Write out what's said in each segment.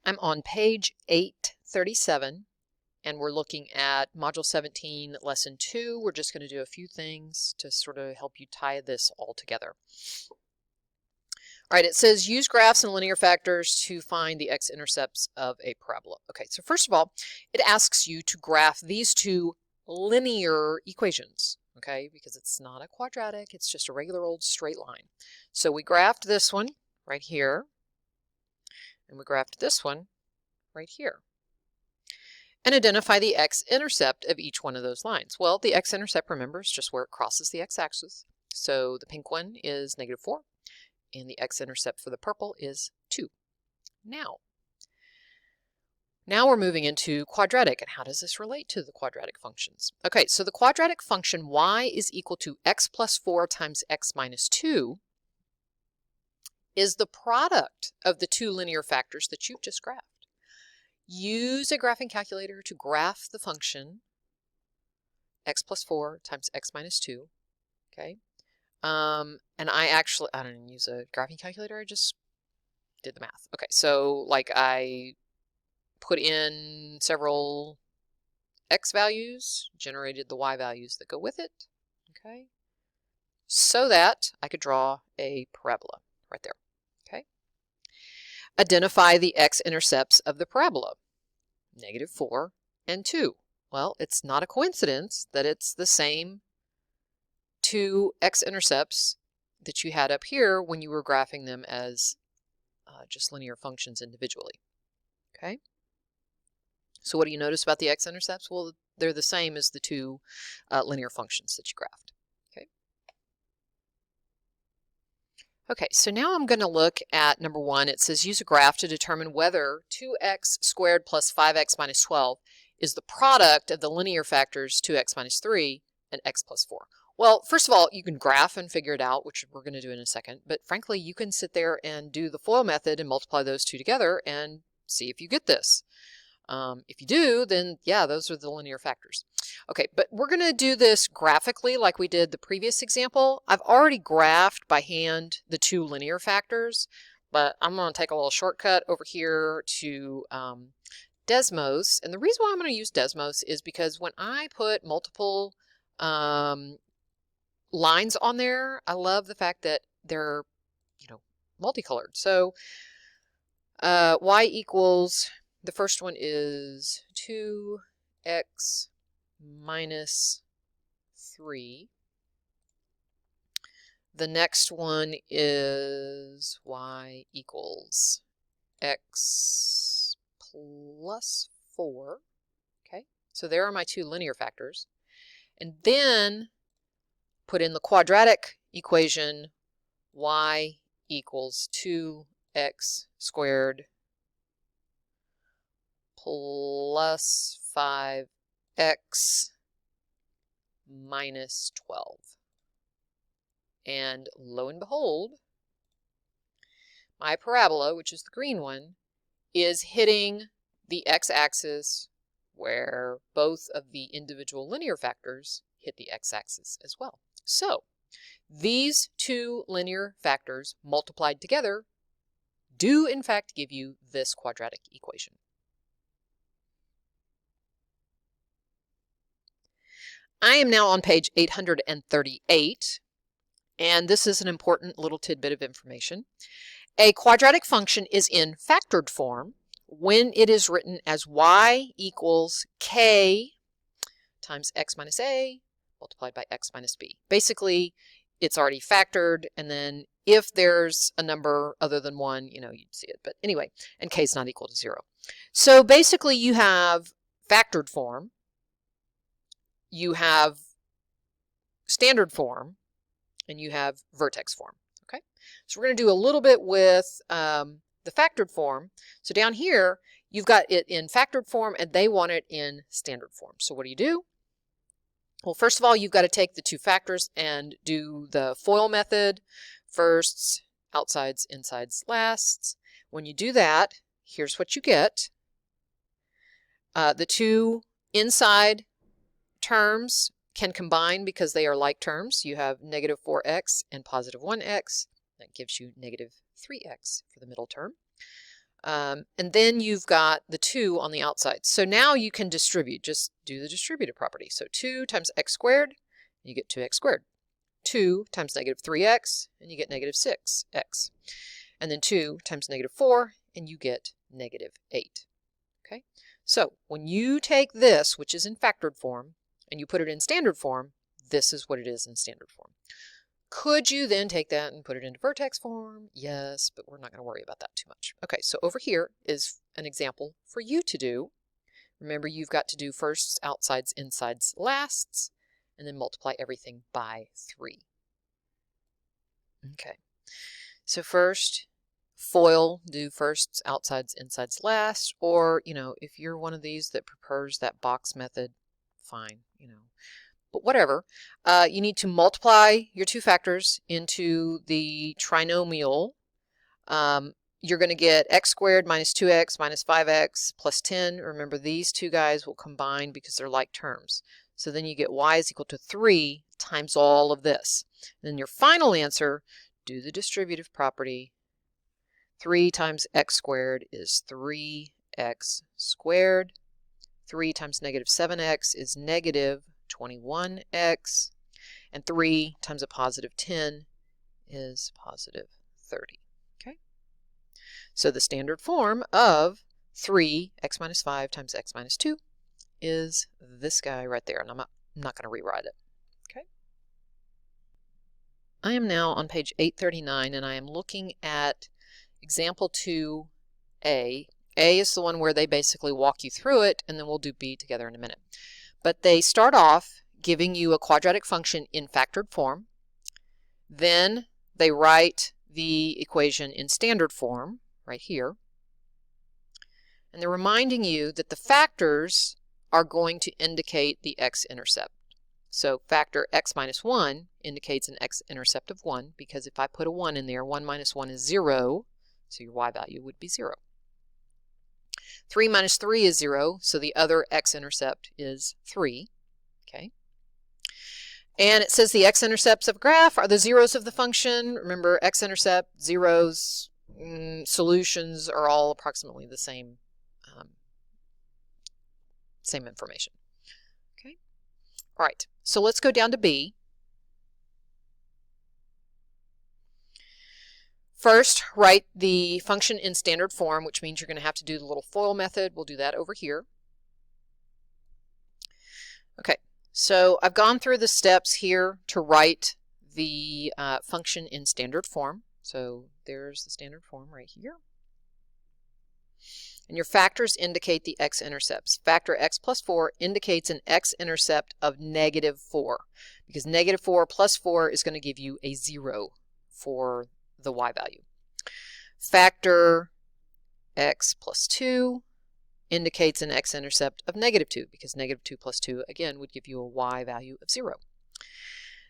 I'm on page 837, and we're looking at Module 17, Lesson 2. We're just going to do a few things to sort of help you tie this all together. All right, it says use graphs and linear factors to find the x-intercepts of a parabola. Okay, so first of all, it asks you to graph these two linear equations, okay, because it's not a quadratic, it's just a regular old straight line. So we graphed this one right here, and we graphed this one right here. And identify the x-intercept of each one of those lines. Well, the x-intercept, remember, is just where it crosses the x-axis. So the pink one is -4. And the x-intercept for the purple is 2. Now we're moving into quadratic. And how does this relate to the quadratic functions? Okay, so the quadratic function y is equal to x plus 4 times x minus 2 is the product of the two linear factors that you've just graphed. Use a graphing calculator to graph the function x plus 4 times x minus 2, okay? And I didn't use a graphing calculator, I just did the math. Okay, so like I put in several x values, generated the y values that go with it, okay, so that I could draw a parabola right there, okay. Identify the x-intercepts of the parabola, -4 and 2. Well, it's not a coincidence that it's the same two x-intercepts that you had up here when you were graphing them as just linear functions individually. Okay. So what do you notice about the x-intercepts? Well, they're the same as the two linear functions that you graphed. Okay. Okay, so now I'm going to look at number 1. It says use a graph to determine whether 2x squared plus 5x minus 12 is the product of the linear factors 2x minus 3 and x plus 4. Well, first of all, you can graph and figure it out, which we're going to do in a second. But frankly, you can sit there and do the FOIL method and multiply those two together and see if you get this. If you do, then yeah, those are the linear factors. Okay, but we're going to do this graphically like we did the previous example. I've already graphed by hand the two linear factors, but I'm going to take a little shortcut over here to Desmos. And the reason why I'm going to use Desmos is because when I put multiple lines on there, I love the fact that they're, multicolored. So y equals, the first one is 2x minus 3. The next one is y equals x plus 4. Okay, so there are my two linear factors. And then put in the quadratic equation, y equals 2x squared plus 5x minus 12. And lo and behold, my parabola, which is the green one, is hitting the x-axis where both of the individual linear factors hit the x-axis as well. So these two linear factors multiplied together do in fact give you this quadratic equation. I am now on page 838, and this is an important little tidbit of information. A quadratic function is in factored form when it is written as y equals k times x minus a multiplied by x minus b. Basically, it's already factored, and then if there's a number other than 1, you'd see it. But anyway, and k is not equal to 0. So basically, you have factored form, you have standard form, and you have vertex form. Okay, so we're going to do a little bit with the factored form. So down here, you've got it in factored form, and they want it in standard form. So what do? Well, first of all, you've got to take the two factors and do the FOIL method. Firsts, outsides, insides, lasts. When you do that, here's what you get. The two inside terms can combine because they are like terms. You have -4x and +1x. That gives you -3x for the middle term. And then you've got the 2 on the outside. So now you can distribute. Just do the distributive property. So 2 times x squared, you get 2x squared. 2 times negative 3x, and you get negative 6x. And then 2 times negative 4, and you get negative 8. Okay? So when you take this, which is in factored form, and you put it in standard form, this is what it is in standard form. Could you then take that and put it into vertex form? Yes, but we're not going to worry about that too much. Okay, so over here is an example for you to do. Remember, you've got to do firsts, outsides, insides, lasts, and then multiply everything by 3. Okay, so first, FOIL, do firsts, outsides, insides, last, or, if you're one of these that prefers that box method, fine, But whatever, you need to multiply your 2 factors into the trinomial. You're going to get x squared minus 2x minus 5x plus 10. Remember, these 2 guys will combine because they're like terms. So then you get y is equal to 3 times all of this. And then your final answer, do the distributive property. 3 times x squared is 3x squared. 3 times negative 7x is negative 21x, and 3 times a positive 10 is positive 30. Okay? So the standard form of 3x minus 5 times x minus 2 is this guy right there, and I'm not going to rewrite it. Okay? I am now on page 839, and I am looking at example 2A. A is the one where they basically walk you through it, and then we'll do B together in a minute. But they start off giving you a quadratic function in factored form. Then they write the equation in standard form right here. And they're reminding you that the factors are going to indicate the x-intercept. So factor x minus 1 indicates an x-intercept of 1, because if I put a 1 in there, 1 minus 1 is 0, so your y value would be 0. 3 minus 3 is 0, so the other x-intercept is 3. Okay. And it says the x-intercepts of a graph are the zeros of the function. Remember, x-intercept, zeros, solutions are all approximately the same, same information. Okay. All right, so let's go down to B. First, write the function in standard form, which means you're going to have to do the little FOIL method. We'll do that over here. Okay, so I've gone through the steps here to write the function in standard form. So there's the standard form right here. And your factors indicate the x-intercepts. Factor x plus 4 indicates an x-intercept of negative 4, because negative 4 plus 4 is going to give you a 0 for the y value. Factor x plus 2 indicates an x-intercept of negative 2, because negative 2 plus 2, again, would give you a y value of 0.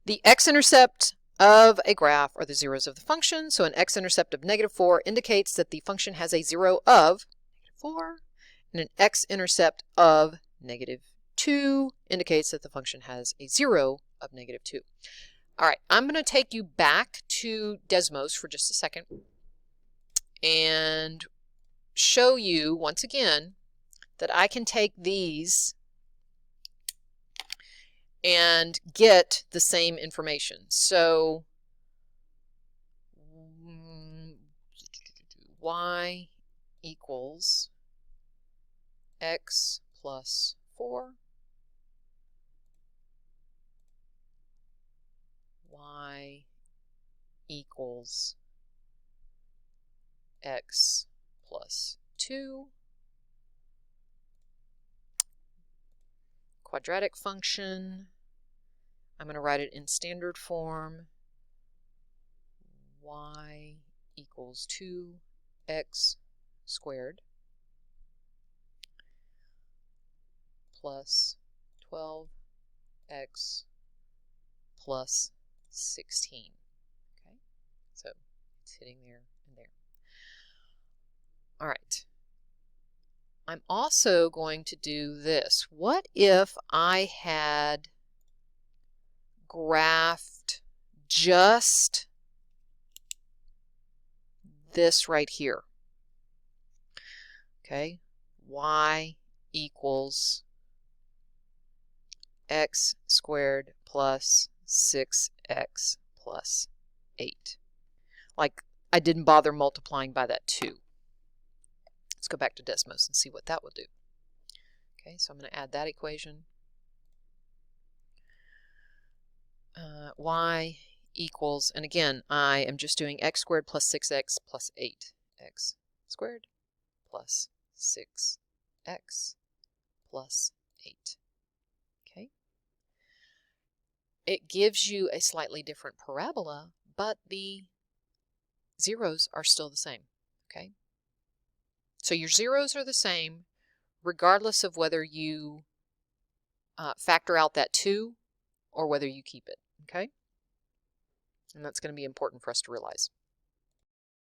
The x-intercept of a graph are the zeros of the function, so an x-intercept of negative 4 indicates that the function has a 0 of negative 4, and an x-intercept of negative 2 indicates that the function has a 0 of negative 2. All right, I'm going to take you back to Desmos for just a second and show you once again that I can take these and get the same information. So y equals x plus 4, y equals x plus 2, quadratic function. I'm going to write it in standard form. Y equals 2x squared plus 12x plus 16. Okay, so it's hitting there and there. All right. I'm also going to do this. What if I had graphed just this right here? Okay, y equals x squared plus 6x plus 8. Like, I didn't bother multiplying by that 2. Let's go back to Desmos and see what that would do. Okay, so I'm going to add that equation. Y equals, and again, I am just doing x squared plus 6x plus 8. X squared plus 6x plus 8. Okay. It gives you a slightly different parabola, but the zeros are still the same. Okay. So your zeros are the same regardless of whether you factor out that 2 or whether you keep it. Okay. And that's going to be important for us to realize.